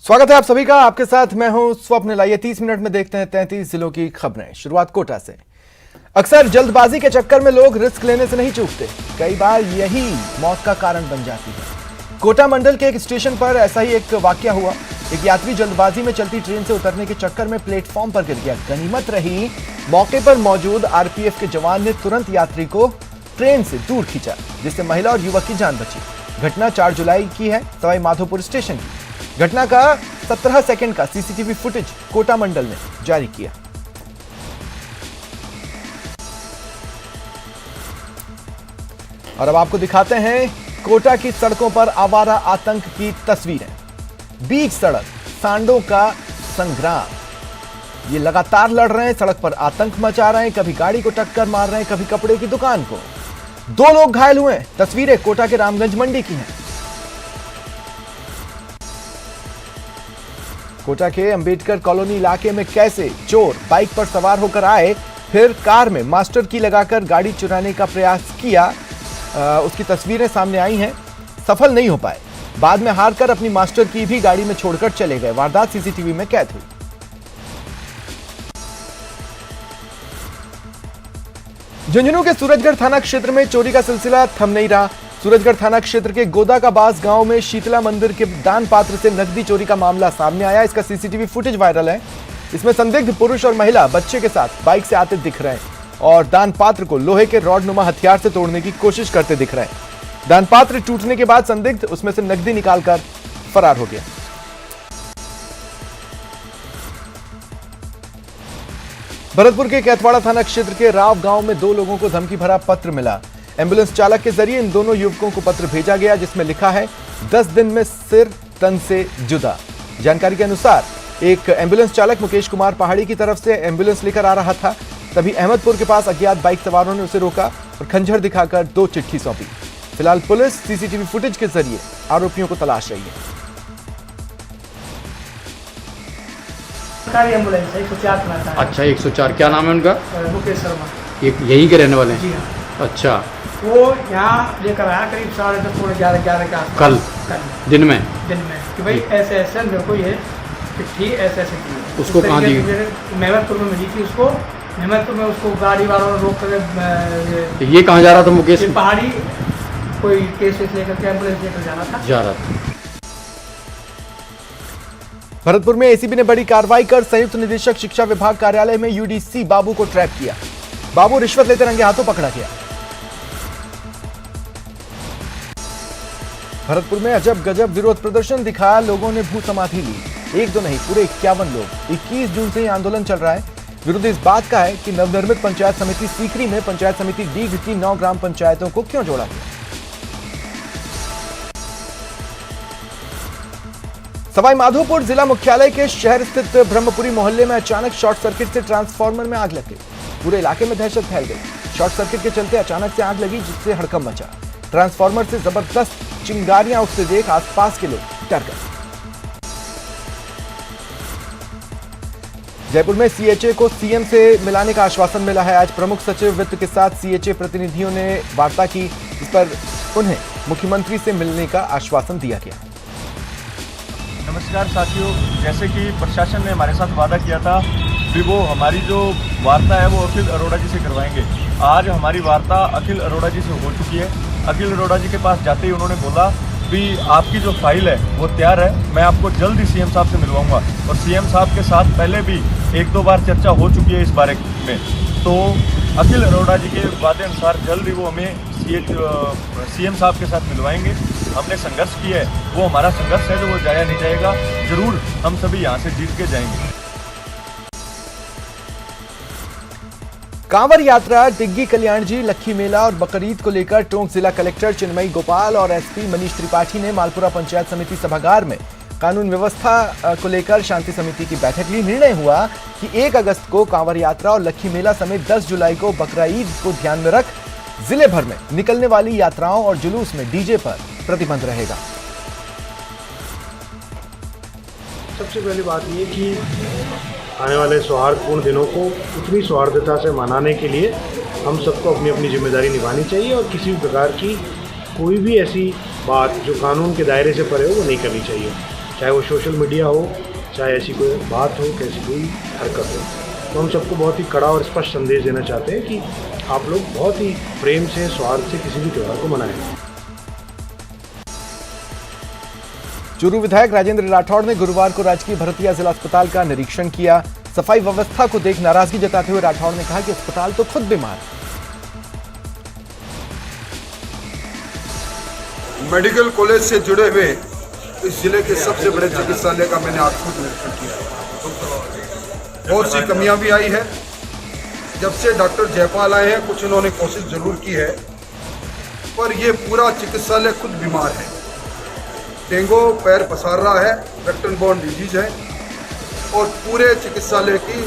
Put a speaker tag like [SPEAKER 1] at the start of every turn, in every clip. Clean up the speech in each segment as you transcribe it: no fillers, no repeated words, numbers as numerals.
[SPEAKER 1] स्वागत है आप सभी का। आपके साथ मैं हूं स्वप्न। लाइए 30 मिनट में देखते हैं 33 जिलों की खबरें। शुरुआत कोटा से। अक्सर जल्दबाजी के चक्कर में लोग रिस्क लेने से नहीं चूकते, कई बार यही मौत का कारण बन जाती है। कोटा मंडल के एक स्टेशन पर ऐसा ही एक वाकया हुआ। एक यात्री जल्दबाजी में चलती ट्रेन से उतरने के चक्कर में प्लेटफॉर्म पर गिर गया। गनीमत रही मौके पर मौजूद आरपीएफ के जवान ने तुरंत यात्री को ट्रेन से दूर खींचा, जिससे महिला और युवक की जान बची। घटना 4 जुलाई की है, सवाई माधोपुर स्टेशन की। घटना का 17 सेकंड का सीसीटीवी फुटेज कोटा मंडल ने जारी किया। और अब आपको दिखाते हैं कोटा की सड़कों पर आवारा आतंक की तस्वीरें। बीच सड़क सांडों का संग्राम। ये लगातार लड़ रहे हैं, सड़क पर आतंक मचा रहे हैं, कभी गाड़ी को टक्कर मार रहे हैं, कभी कपड़े की दुकान को। 2 लोग घायल हुए हैं। तस्वीरें कोटा के रामगंज मंडी की हैं। कोटा के अंबेडकर कॉलोनी इलाके में कैसे चोर बाइक पर सवार होकर आए, फिर कार में मास्टर की लगाकर गाड़ी चुराने का प्रयास किया, उसकी तस्वीरें सामने आई हैं। सफल नहीं हो पाए, बाद में हारकर अपनी मास्टर की भी गाड़ी में छोड़कर चले गए। वारदात सीसीटीवी में कैद हुई। झुंझुनू के सूरजगढ़ थाना क्षेत्र में चोरी का सिलसिला थम नहीं रहा। सूरजगढ़ थाना क्षेत्र के गोदाकाबास गांव में शीतला मंदिर के दान पात्र से नकदी चोरी का मामला सामने आया। इसका सीसीटीवी फुटेज वायरल है। इसमें संदिग्ध पुरुष और महिला बच्चे के साथ बाइक से आते दिख रहे हैं और दान पात्र को लोहे के रॉड नुमा हथियार से तोड़ने की कोशिश करते दिख रहे हैं। दान पात्र टूटने के बाद संदिग्ध उसमें से नकदी निकालकर फरार हो गया। भरतपुर के कैथवाड़ा थाना क्षेत्र के राव गांव में 2 लोगों को धमकी भरा पत्र मिला। एम्बुलेंस चालक के जरिए इन दोनों युवकों को पत्र भेजा गया, जिसमें लिखा है 10 दिन में सिर तन से जुदा। जानकारी के अनुसार एक एम्बुलेंस चालक मुकेश कुमार पहाड़ी की तरफ से एम्बुलेंस लेकर आ रहा था। तभी अहमदपुर के पास अज्ञात बाइक सवारों ने उसे रोका और खंजर दिखाकर 2 चिट्ठी सौंपी। फिलहाल पुलिस सीसीटीवी फुटेज के जरिए आरोपियों को तलाश रही है।
[SPEAKER 2] एम्बुलेंस है 104।
[SPEAKER 3] अच्छा 104। क्या नाम है उनका?
[SPEAKER 2] मुकेश शर्मा।
[SPEAKER 3] यहीं के रहने वाले हैं?
[SPEAKER 2] जी हाँ।
[SPEAKER 3] अच्छा,
[SPEAKER 2] वो यहाँ लेकर आया करीब 10:30 11 के आसपास।
[SPEAKER 3] कल दिन में
[SPEAKER 2] कि भाई ऐसे ऐसे मेरे को ये चिट्ठी ऐसे ऐसे की।
[SPEAKER 3] उसको कहाँ दी?
[SPEAKER 2] मेहमदपुर में मिली थी उसको। मेहमदपुर में उसको गाड़ी वालों ने रोक कर।
[SPEAKER 3] ये कहाँ जा रहा था मुकेश?
[SPEAKER 2] पहाड़ी कोई केस लेकर के एम्बुलेंस लेकर जा रहा था।
[SPEAKER 1] भरतपुर में एसीबी ने बड़ी कार्रवाई कर संयुक्त निदेशक शिक्षा विभाग कार्यालय में यूडीसी बाबू को ट्रैप किया। बाबू रिश्वत लेते रंगे हाथों पकड़ा गया। भरतपुर में अजब गजब विरोध प्रदर्शन दिखा, लोगों ने भू समाधि ली। 1 2 नहीं, पूरे 51 लोग। 21 जून से यह आंदोलन चल रहा है। विरोध इस बात का है कि नवनिर्मित पंचायत समिति सीकरी में पंचायत समिति डीग की 9 ग्राम पंचायतों को क्यों जोड़ा गया। सवाई माधोपुर जिला मुख्यालय के शहर स्थित ब्रह्मपुरी मोहल्ले में अचानक शॉर्ट सर्किट से ट्रांसफार्मर में आग लग गई। पूरे इलाके में दहशत फैल गई। शॉर्ट सर्किट के चलते अचानक से आग लगी, जिससे हड़कंप मचा। ट्रांसफार्मर से जबरदस्त चिंगारियां उठते देख आसपास के लोग डर गए। जयपुर में सीएचए को सीएम से मिलाने का आश्वासन मिला है। आज प्रमुख सचिव वित्त के साथ सीएचए प्रतिनिधियों ने वार्ता की, जिस पर उन्हें मुख्यमंत्री से मिलने का आश्वासन दिया गया।
[SPEAKER 4] नमस्कार साथियों, जैसे कि प्रशासन ने हमारे साथ वादा किया था कि वो हमारी जो वार्ता है वो अखिल अरोड़ा जी से करवाएंगे। आज हमारी वार्ता अखिल अरोड़ा जी से हो चुकी है। अखिल अरोड़ा जी के पास जाते ही उन्होंने बोला भी आपकी जो फाइल है वो तैयार है, मैं आपको जल्द ही सीएम साहब से मिलवाऊंगा। और सीएम साहब के साथ पहले भी 1-2 बार चर्चा हो चुकी है इस बारे में। तो अखिल अरोड़ा जी के वादे अनुसार जल्द ही वो हमें सीएम साहब के साथ मिलवाएंगे। हमने संघर्ष किया है, वो हमारा संघर्ष है जो वो जाया नहीं जाएगा। जरूर हम सभी यहाँ से जीत के जाएंगे।
[SPEAKER 1] कांवड़ यात्रा, डिग्गी कल्याण जी, लक्खी मेला और बकरीद को लेकर टोंक जिला कलेक्टर चिन्मयी गोपाल और एसपी मनीष त्रिपाठी ने मालपुरा पंचायत समिति सभागार में कानून व्यवस्था को लेकर शांति समिति की बैठक ली। निर्णय हुआ कि 1 अगस्त को कांवड़ यात्रा और लक्खी मेला समेत 10 जुलाई को बकरीद को ध्यान में रख जिले भर में निकलने वाली यात्राओं और जुलूस में डीजे पर प्रतिबंध रहेगा।
[SPEAKER 5] सबसे पहली बात ये कि आने वाले सौहार्दपूर्ण दिनों को उतनी सौहार्दता से मनाने के लिए हम सबको अपनी अपनी जिम्मेदारी निभानी चाहिए और किसी भी प्रकार की कोई भी ऐसी बात जो कानून के दायरे से परे हो वो नहीं करनी चाहिए। चाहे वो सोशल मीडिया हो, चाहे ऐसी कोई बात हो, कैसी कोई हरकत हो। तो हम सबको बहुत ही कड़ा और स्पष्ट संदेश देना चाहते हैं कि आप लोग बहुत ही प्रेम से, सौहार्द से किसी भी त्यौहार को मनाएं।
[SPEAKER 1] चूरू विधायक राजेंद्र राठौड़ ने गुरुवार को राजकीय भरतिया जिला अस्पताल का निरीक्षण किया। सफाई व्यवस्था को देख नाराजगी जताते हुए राठौड़ ने कहा कि अस्पताल तो खुद बीमार है।
[SPEAKER 6] मेडिकल कॉलेज से जुड़े हुए इस जिले के सबसे बड़े चिकित्सालय का मैंने आज खुद निरीक्षण किया। बहुत सी कमियां भी आई है। जब से डॉक्टर जयपाल आए हैं कुछ उन्होंने कोशिश जरूर की है, पर ये पूरा चिकित्सालय खुद बीमार है। डेंगू पैर पसार रहा है, वेक्टर बॉर्न डिजीज है और पूरे चिकित्सालय की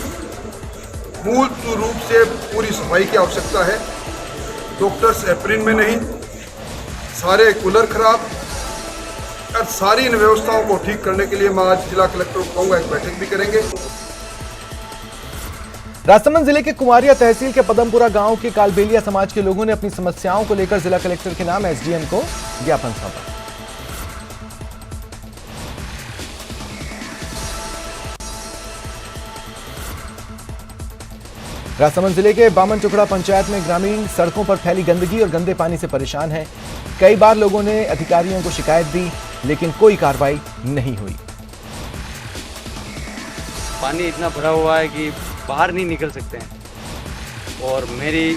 [SPEAKER 6] मूल रूप से पूरी सफाई की आवश्यकता है। डॉक्टर्स एप्रिन में नहीं, सारे कूलर खराब और सारी इन व्यवस्थाओं को ठीक करने के लिए मैं आज जिला कलेक्टर को कहूँगा एक बैठक भी करेंगे।
[SPEAKER 1] राजसमंद जिले के कुमारिया तहसील के पदमपुरा गांव के कालबेलिया समाज के लोगों ने अपनी समस्याओं को लेकर जिला कलेक्टर के नाम एसडीएम को ज्ञापन सौंपा। राजसमंद जिले के बामन टुकड़ा पंचायत में ग्रामीण सड़कों पर फैली गंदगी और गंदे पानी से परेशान हैं। कई बार लोगों ने अधिकारियों को शिकायत दी, लेकिन कोई कार्रवाई नहीं हुई।
[SPEAKER 7] पानी इतना भरा हुआ है कि बाहर नहीं निकल सकते हैं और मेरी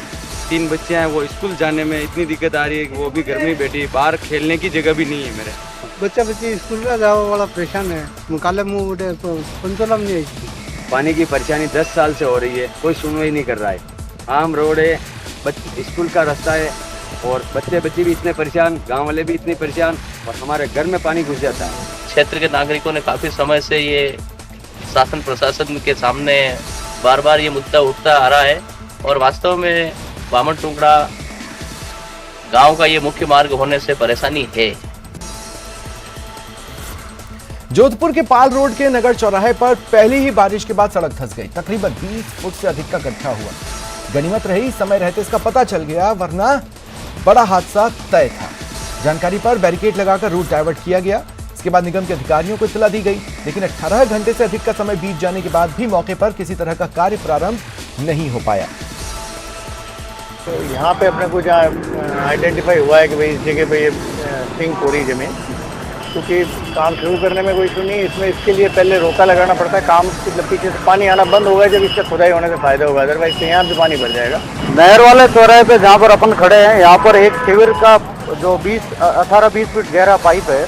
[SPEAKER 7] 3 बच्चे हैं, वो स्कूल जाने में इतनी दिक्कत आ रही है कि वो भी घर में ही बैठी, बाहर खेलने की जगह भी नहीं है। मेरे
[SPEAKER 8] बच्चे स्कूल में जाने वाला परेशान है, मुकाले मुँह उठे तो पंचोलम नहीं है।
[SPEAKER 7] पानी की परेशानी 10 साल से हो रही है, कोई सुनवाई नहीं कर रहा है। आम रोड है, स्कूल का रास्ता है और बच्चे भी इतने परेशान, गांव वाले भी इतने परेशान और हमारे घर में पानी घुस जाता है।
[SPEAKER 9] क्षेत्र के नागरिकों ने काफ़ी समय से ये शासन प्रशासन के सामने बार बार ये मुद्दा उठता आ रहा है और वास्तव में बामन टुकड़ा गांव का ये मुख्य मार्ग होने से परेशानी है।
[SPEAKER 1] जोधपुर के पाल रोड के नगर चौराहे पर पहली ही बारिश के बाद सड़क धंस गई। तकरीबन 20 फुट से अधिक का गड्ढा हुआ। गनीमत रही समय रहते इसका पता चल गया, वरना बड़ा हादसा तय था। जानकारी पर बैरिकेड लगाकर रूट डाइवर्ट किया गया। इसके बाद निगम के अधिकारियों को इत्तला दी गई, लेकिन 18 घंटे से अधिक का समय बीत जाने के बाद भी मौके पर किसी तरह का कार्य प्रारंभ नहीं हो पाया।
[SPEAKER 10] तो यहाँ पे अपने को जहाँ आइडेंटिफाई हुआ है कि भाई इस जगह पे ये सिंक हो रही जमीन, क्योंकि काम शुरू करने में कोई इशू नहीं है। इसमें इसके लिए पहले रोका लगाना पड़ता है। काम मतलब पीछे से पानी आना बंद होगा जब इससे खुदाई होने से फायदा होगा, अदरवाइज तो यहाँ भी पानी भर जाएगा।
[SPEAKER 8] नहर वाले चौराहे पे जहाँ पर अपन खड़े हैं, यहाँ पर एक सीवर का जो 18-20 फीट गहरा पाइप है,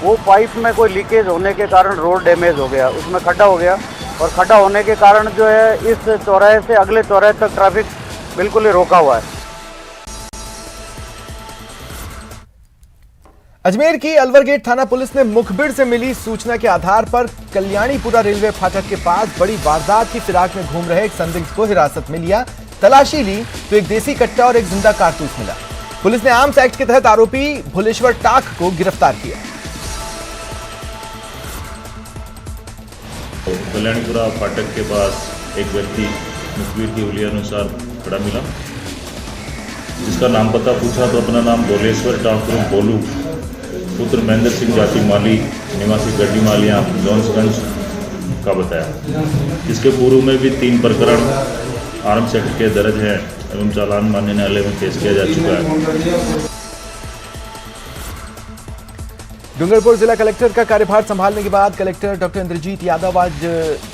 [SPEAKER 8] वो पाइप में कोई लीकेज होने के कारण रोड डैमेज हो गया, उसमें खड्डा हो गया और खड्डा होने के कारण जो है इस चौराहे से अगले चौराहे तक ट्रैफिक बिल्कुल ही रोका हुआ है।
[SPEAKER 1] अजमेर की अलवर गेट थाना पुलिस ने मुखबिर से मिली सूचना के आधार पर कल्याणीपुरा रेलवे फाटक के पास बड़ी वारदात की फिराक में घूम रहे एक संदिग्ध को हिरासत में लिया। तलाशी ली तो एक देसी कट्टा और एक जिंदा कारतूस मिला। पुलिस ने आर्म्स एक्ट के तहत आरोपी भुलेश्वर टाक को गिरफ्तार किया।
[SPEAKER 11] कल्याणीपुरा फाटक के पास एक व्यक्ति मुखबिर की हुलिया अनुसार खड़ा मिला, जिसका नाम पता पूछा तो अपना नाम भुलेश्वर टाक बोलू पुत्र महेंद्र सिंह जाति माली निवासी गड्डी मालिया जॉन्सगंज का बताया। जिसके पूर्व में भी 3 प्रकरण आर्म्स एक्ट के दर्ज है एवं चालान मानने न्यायालय में पेश किया जा चुका है।
[SPEAKER 1] डूंगरपुर जिला कलेक्टर का कार्यभार संभालने के बाद कलेक्टर डॉक्टर इंद्रजीत यादव आज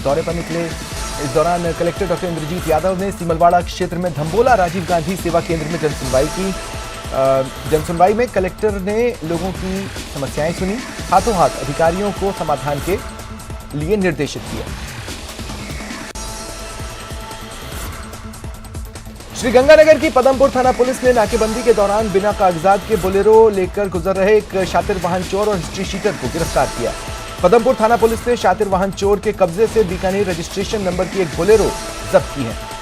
[SPEAKER 1] दौरे पर निकले। इस दौरान कलेक्टर डॉक्टर इंद्रजीत यादव ने सिमलवाड़ा क्षेत्र में धम्बोला राजीव गांधी सेवा केंद्र में जनसुनवाई की। जनसुनवाई में कलेक्टर ने लोगों की समस्याएं सुनी, हाथों हाथ अधिकारियों को समाधान के लिए निर्देशित किया। श्रीगंगानगर की पदमपुर थाना पुलिस ने नाकेबंदी के दौरान बिना कागजात के बोलेरो लेकर गुजर रहे एक शातिर वाहन चोर और हिस्ट्री शीटर को गिरफ्तार किया। पदमपुर थाना पुलिस ने शातिर वाहन चोर के कब्जे से बीकानेर रजिस्ट्रेशन नंबर की एक बोलेरो जब्त की है।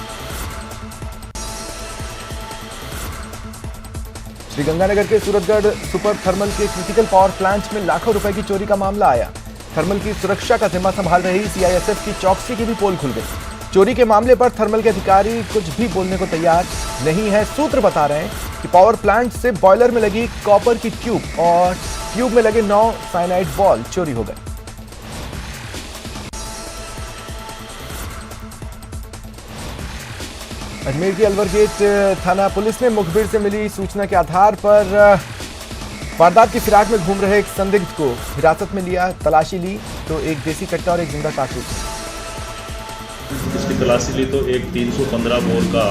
[SPEAKER 1] श्रीगंगानगर के सूरतगढ़ सुपर थर्मल के क्रिटिकल पावर प्लांट में लाखों रुपए की चोरी का मामला आया। थर्मल की सुरक्षा का जिम्मा संभाल रही सीआईएसएफ की चौकसी की भी पोल खुल गई। चोरी के मामले पर थर्मल के अधिकारी कुछ भी बोलने को तैयार नहीं है। सूत्र बता रहे हैं कि पावर प्लांट से बॉयलर में लगी कॉपर की ट्यूब और ट्यूब में लगे 9 साइनाइड बॉल चोरी हो गए। अजमेर की अलवर गेट थाना पुलिस ने मुखबिर से मिली सूचना के आधार पर वारदात की फिराक में घूम रहे एक संदिग्ध को हिरासत में लिया। तलाशी ली तो एक देसी कट्टा और एक जिंदा कारतूस।
[SPEAKER 11] इसकी तलाशी ली तो एक 315 बोर का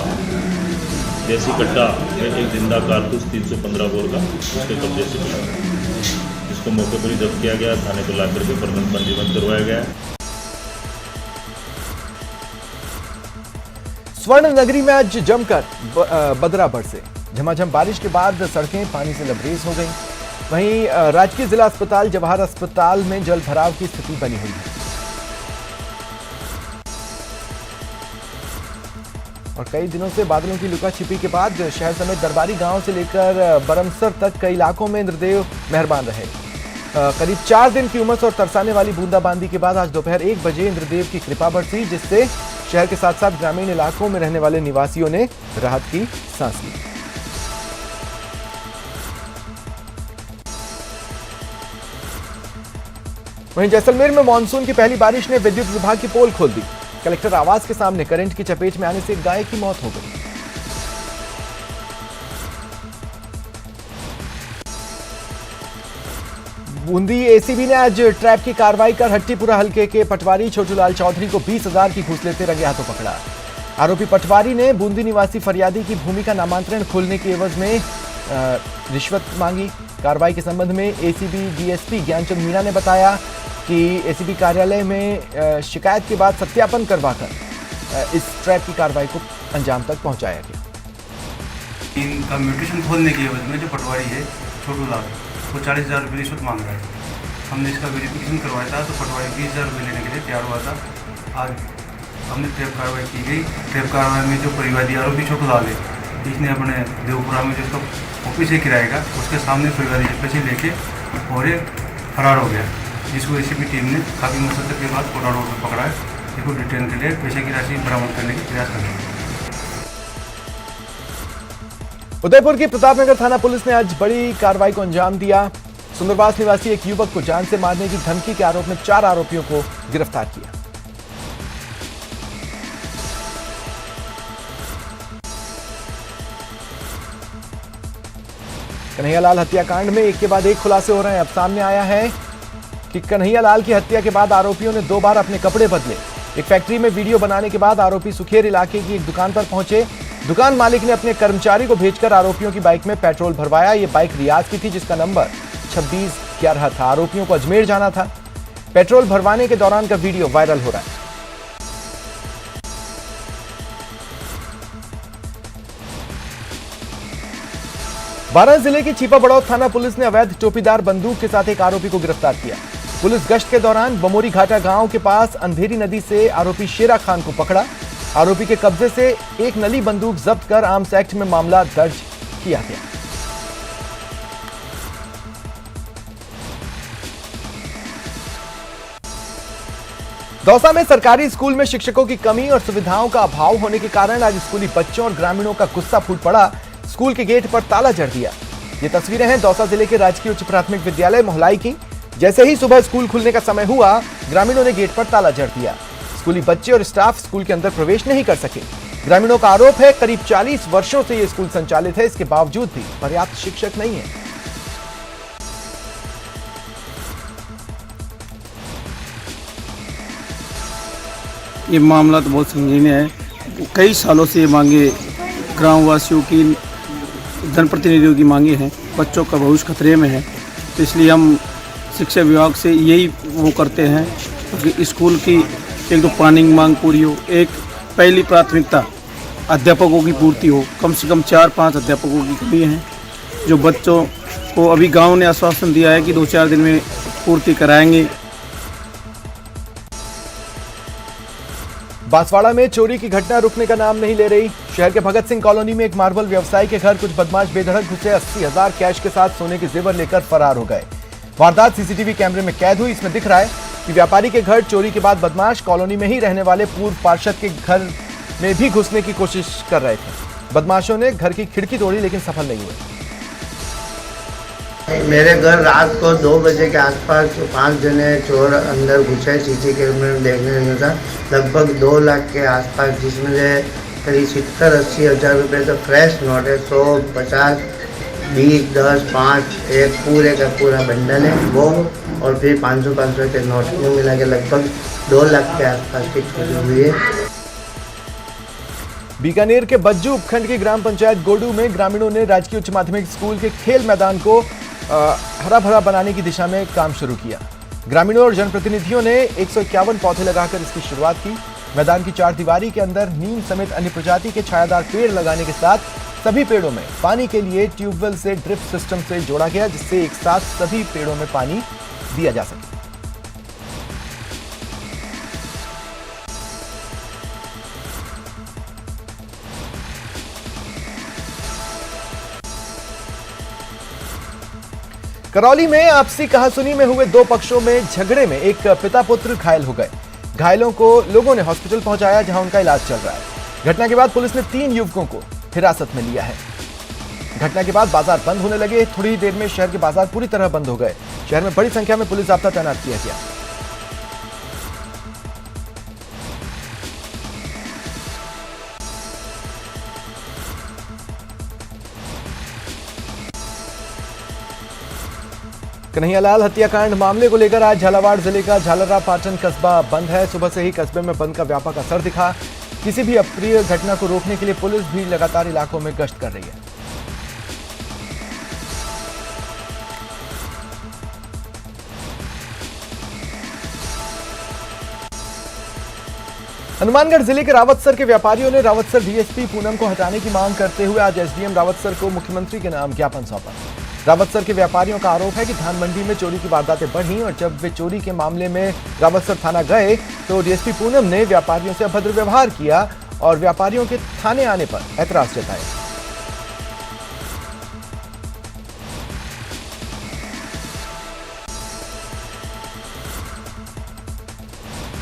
[SPEAKER 11] देसी कट्टा, एक जिंदा कारतूस 315 बोर का उसके कब्जे से मिला, जिसको मौके पर ही जब्त किया गया। थाने को लाकर के प्रकरण पंजीबद्ध करवाया गया।
[SPEAKER 1] स्वर्ण नगरी में आज जमकर बदरा बरसे। झमाझम बारिश के बाद सड़कें पानी से लबरेज हो गईं। वहीं राजकीय जिला अस्पताल जवाहर अस्पताल में जल भराव की स्थिति बनी हुई है और कई दिनों से बादलों की लुका छिपी के बाद शहर समेत दरबारी गांव से लेकर बरमसर तक कई इलाकों में इंद्रदेव मेहरबान रहे। करीब 4 दिन की उमस और तरसाने वाली बूंदाबांदी के बाद आज दोपहर 1 बजे इंद्रदेव की कृपा बरसी, जिससे शहर के साथ साथ ग्रामीण इलाकों में रहने वाले निवासियों ने राहत की सांस ली। वहीं जैसलमेर में मानसून की पहली बारिश ने विद्युत विभाग की पोल खोल दी। कलेक्टर आवास के सामने करंट की चपेट में आने से एक गाय की मौत हो गई। बूंदी एसीबी ने आज ट्रैप की कार्रवाई कर हट्टीपुरा हलके के पटवारी छोटूलाल चौधरी को 20,000 की घूस लेते रंगे हाथों पकड़ा। आरोपी पटवारी ने बूंदी निवासी फरियादी की भूमि का नामांतरण खोलने की एवज में रिश्वत मांगी। कार्रवाई के संबंध में एसीबी डीएसपी ज्ञानचंद मीणा ने बताया कि एसीबी कार्यालय में शिकायत के बाद सत्यापन करवाकर इस ट्रैप की कार्रवाई को अंजाम तक पहुंचाया गया।
[SPEAKER 12] इनका म्यूटेशन खोलने की एवज में जो पटवारी है छोटूलाल, वो 40,000 रुपये रिश्वत मांग रहा है। हमने इसका वेरिफिकेशन करवाया था तो पटवारी 20,000 रुपये लेने के लिए तैयार हुआ था। आज हमने ट्रैप कार्रवाई की गई। ट्रैप कार्रवाई में जो परिवादी आरोपी छोटूलाल है, इसने अपने देवपुरा में जिसका ऑफिस है किराए का, उसके सामने परिवादी के पैसे लेके और ये फरार हो गया, जिसको एसीबी टीम ने काफ़ी मशक्कत के बाद कोटा रोड पर पकड़ा है। इसको डिटेन के लिए पैसे की राशि बरामद करने की प्रयास कर रहे हैं।
[SPEAKER 1] उदयपुर की प्रतापनगर थाना पुलिस ने आज बड़ी कार्रवाई को अंजाम दिया। सुंदरवास निवासी एक युवक को जान से मारने की धमकी के आरोप में 4 आरोपियों को गिरफ्तार किया। कन्हैयालाल हत्याकांड में एक के बाद एक खुलासे हो रहे हैं। अब सामने आया है कि कन्हैयालाल की हत्या के बाद आरोपियों ने 2 बार अपने कपड़े बदले। एक फैक्ट्री में वीडियो बनाने के बाद आरोपी सुखेर इलाके की एक दुकान पर पहुंचे। दुकान मालिक ने अपने कर्मचारी को भेजकर आरोपियों की बाइक में पेट्रोल भरवाया। ये बाइक रियाज की थी, जिसका नंबर 2611 था। आरोपियों को अजमेर जाना था। पेट्रोल भरवाने के दौरान का वीडियो वायरल हो रहा है। बारां जिले की छीपा बड़ौद थाना पुलिस ने अवैध टोपीदार बंदूक के साथ एक आरोपी को गिरफ्तार किया। पुलिस गश्त के दौरान बमोरी घाटा गांव के पास अंधेरी नदी से आरोपी शेरा खान को पकड़ा। आरोपी के कब्जे से एक नली बंदूक जब्त कर आर्म्स एक्ट में मामला दर्ज किया गया। दौसा में सरकारी स्कूल में शिक्षकों की कमी और सुविधाओं का अभाव होने के कारण आज स्कूली बच्चों और ग्रामीणों का गुस्सा फूट पड़ा। स्कूल के गेट पर ताला जड़ दिया। ये तस्वीरें हैं दौसा जिले के राजकीय उच्च प्राथमिक विद्यालय मोहलाई की। जैसे ही सुबह स्कूल खुलने का समय हुआ, ग्रामीणों ने गेट पर ताला जड़ दिया। स्कूली बच्चे और स्टाफ स्कूल के अंदर प्रवेश नहीं कर सके। ग्रामीणों का आरोप है करीब 40 वर्षों से यह स्कूल संचालित है, इसके बावजूद भी पर्याप्त शिक्षक नहीं है।
[SPEAKER 13] ये मामला तो बहुत संगीन है। कई सालों से ये मांगे ग्रामवासियों की, जनप्रतिनिधियों की मांगे हैं। बच्चों का भविष्य खतरे में है, तो इसलिए हम शिक्षा विभाग से यही वो करते हैं कि स्कूल की एक तो पानी की मांग पूरी हो, एक पहली प्राथमिकता अध्यापकों की पूर्ति हो। कम से कम 4-5 अध्यापकों की कमी है, जो बच्चों को अभी गांव ने आश्वासन दिया है कि 2-4 दिन में पूर्ति कराएंगे।
[SPEAKER 1] बांसवाड़ा में चोरी की घटना रुकने का नाम नहीं ले रही। शहर के भगत सिंह कॉलोनी में एक मार्बल व्यवसायी के घर कुछ बदमाश बेधड़क घुसे, 80,000 कैश के साथ सोने के जेवर लेकर फरार हो गए। वारदात सीसीटीवी कैमरे में कैद हुई। इसमें दिख रहा है कि व्यापारी के घर चोरी के बाद बदमाश कॉलोनी में ही रहने वाले पूर्व पार्षद के घर में भी घुसने की कोशिश कर रहे थे। बदमाशों ने घर की खिड़की तोड़ी, लेकिन सफल नहीं हुए।
[SPEAKER 14] मेरे घर रात को 2 बजे के आसपास 5 जने चोर अंदर घुसे। सीसी कैमरे में देखने में था लगभग 2 लाख के आसपास, जिसमें से करीब 70-80 हज़ार रुपये तो फ्रेश नोट है। 100, 50, 20, 10, 5 एक पूरे का पूरा बंडल है वो, और फिर 500 के नोट को मिला के लगभग 2 लाख के आसपास की चोरी हुई है।
[SPEAKER 1] बीकानेर के बज्जू उपखंड की ग्राम पंचायत गोडू में ग्रामीणों ने राजकीय उच्च माध्यमिक स्कूल के खेल मैदान को हरा भरा बनाने की दिशा में काम शुरू किया। ग्रामीणों और जनप्रतिनिधियों ने 151 पौधे लगाकर इसकी शुरुआत की। मैदान की 4 दीवारी के अंदर नीम समेत अन्य प्रजाति के छायादार पेड़ लगाने के साथ सभी पेड़ों में पानी के लिए ट्यूबवेल से ड्रिप सिस्टम से जोड़ा गया, जिससे एक साथ सभी पेड़ों में पानी दिया जा सके। करौली में आपसी कहासुनी में हुए 2 पक्षों में झगड़े में एक पिता पुत्र घायल हो गए। घायलों को लोगों ने हॉस्पिटल पहुंचाया, जहां उनका इलाज चल रहा है। घटना के बाद पुलिस ने 3 युवकों को हिरासत में लिया है। घटना के बाद बाजार बंद होने लगे। थोड़ी ही देर में शहर के बाजार पूरी तरह बंद हो गए। शहर में बड़ी संख्या में पुलिस जाब्ता तैनात किया गया। कन्हैयालाल हत्याकांड मामले को लेकर आज झालावाड़ जिले का झालरा पाटन कस्बा बंद है। सुबह से ही कस्बे में बंद का व्यापक असर दिखा। किसी भी अप्रिय घटना को रोकने के लिए पुलिस भी लगातार इलाकों में गश्त कर रही है। हनुमानगढ़ जिले के रावतसर के व्यापारियों ने रावतसर डीएसपी पूनम को हटाने की मांग करते हुए आज एसडीएम रावतसर को मुख्यमंत्री के नाम ज्ञापन सौंपा। रावतसर के व्यापारियों का आरोप है कि धान मंडी में चोरी की वारदातें बढ़ी और जब वे चोरी के मामले में रावतसर थाना गए तो डीएसपी पूनम ने व्यापारियों से अभद्र व्यवहार किया और व्यापारियों के थाने आने पर ऐतराज जताया।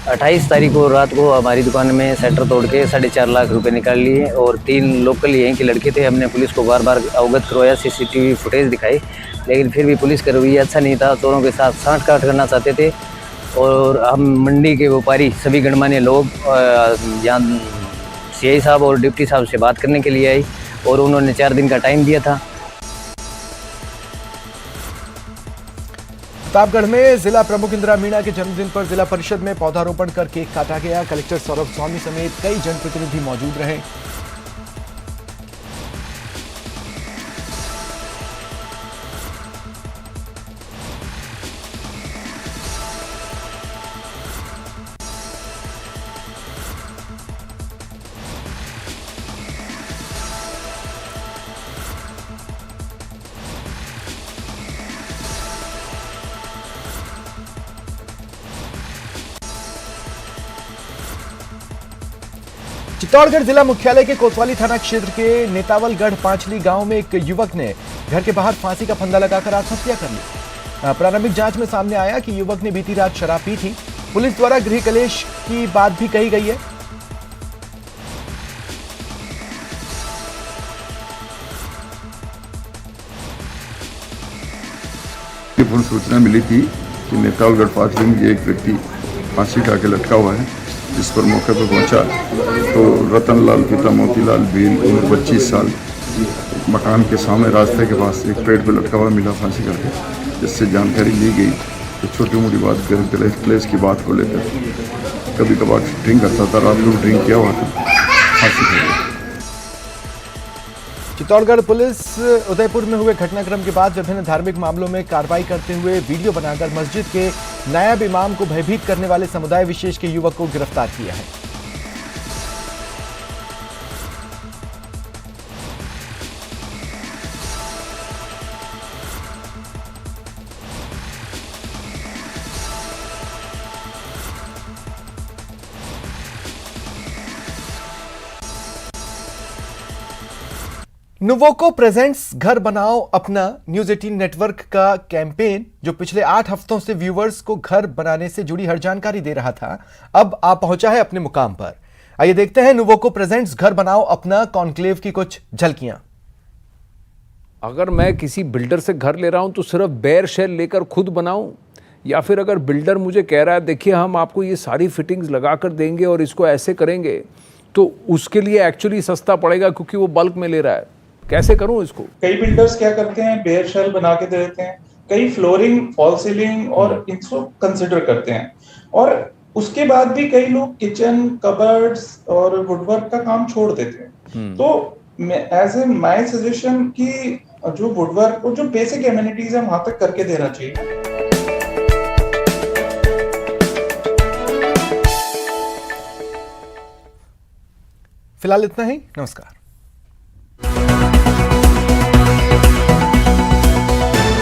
[SPEAKER 15] 28 तारीख को रात को हमारी दुकान में शटर तोड़ के 4.5 लाख रुपए निकाल लिए और 3 लोकल यहीं के लड़के थे। हमने पुलिस को बार बार अवगत करवाया, सीसीटीवी फुटेज दिखाई, लेकिन फिर भी पुलिस का रवैया अच्छा नहीं था। चोरों के साथ साठ-गांठ करना चाहते थे और हम मंडी के व्यापारी सभी गणमान्य लोग यहाँ सीआई साहब और डिप्टी साहब से बात करने के लिए आई और उन्होंने 4 दिन का टाइम दिया था।
[SPEAKER 1] प्रतापगढ़ में जिला प्रमुख इंदिरा मीणा के जन्मदिन पर जिला परिषद में पौधारोपण कर केक काटा गया। कलेक्टर सौरभ स्वामी समेत कई जनप्रतिनिधि मौजूद रहे। चित्तौड़गढ़ जिला मुख्यालय के कोतवाली थाना क्षेत्र के नेतावलगढ़ पांचली गांव में एक युवक ने घर के बाहर फांसी का फंदा लगाकर आत्महत्या कर ली। प्रारंभिक जांच में सामने आया कि युवक ने बीती रात शराब पी थी। पुलिस द्वारा गृह कलेश की बात भी कही गई है।
[SPEAKER 16] सूचना मिली थी कि नेतावलगढ़ पांचली में एक व्यक्ति फांसी उठा के लटका हुआ है। जिस पर मौके पर पहुंचा तो रतनलाल पिता मोतीलाल भील उम्र 25 साल मकान के सामने रास्ते के पास एक पेड़ पर लटका हुआ मिला फांसी करके। जिससे जानकारी ली गई तो छोटी मोटी बात क्लेश की बात को लेकर कभी कभार ड्रिंक करता था, रात को ड्रिंक किया हुआ था, फांसी कर दी।
[SPEAKER 1] चित्तौड़गढ़ पुलिस उदयपुर में हुए घटनाक्रम के बाद विभिन्न धार्मिक मामलों में कार्रवाई करते हुए वीडियो बनाकर मस्जिद के नायब इमाम को भयभीत करने वाले समुदाय विशेष के युवक को गिरफ्तार किया है। नुवोको प्रेजेंट्स घर बनाओ अपना न्यूज 18 नेटवर्क का कैंपेन जो पिछले 8 हफ्तों से व्यूवर्स को घर बनाने से जुड़ी हर जानकारी दे रहा था, अब आ पहुंचा है अपने मुकाम पर। आइए देखते हैं नुवोको प्रेजेंट्स घर बनाओ अपना कॉन्क्लेव की कुछ झलकियां।
[SPEAKER 17] अगर मैं किसी बिल्डर से घर ले रहा हूं तो सिर्फ बेयर शेल लेकर खुद बनाऊं, या फिर अगर बिल्डर मुझे कह रहा है देखिए हम आपको ये सारी फिटिंग्स लगा कर देंगे और इसको ऐसे करेंगे, तो उसके लिए एक्चुअली सस्ता पड़ेगा क्योंकि वो बल्क में ले रहा है। कैसे करूं इसको?
[SPEAKER 18] कई बिल्डर्स क्या करते हैं, बेयर शेल बना के दे देते हैं, कई फ्लोरिंग, फॉल सीलिंग और इनको कंसिडर करते हैं, और उसके बाद भी कई लोग किचन, कबर्ड्स और वुडवर्क का काम छोड़ देते हैं। तो एज ए माय सजेशन कि जो वुडवर्क और जो बेसिक एमिनिटीज है वहां तक करके देना चाहिए।
[SPEAKER 1] फिलहाल इतना ही, नमस्कार।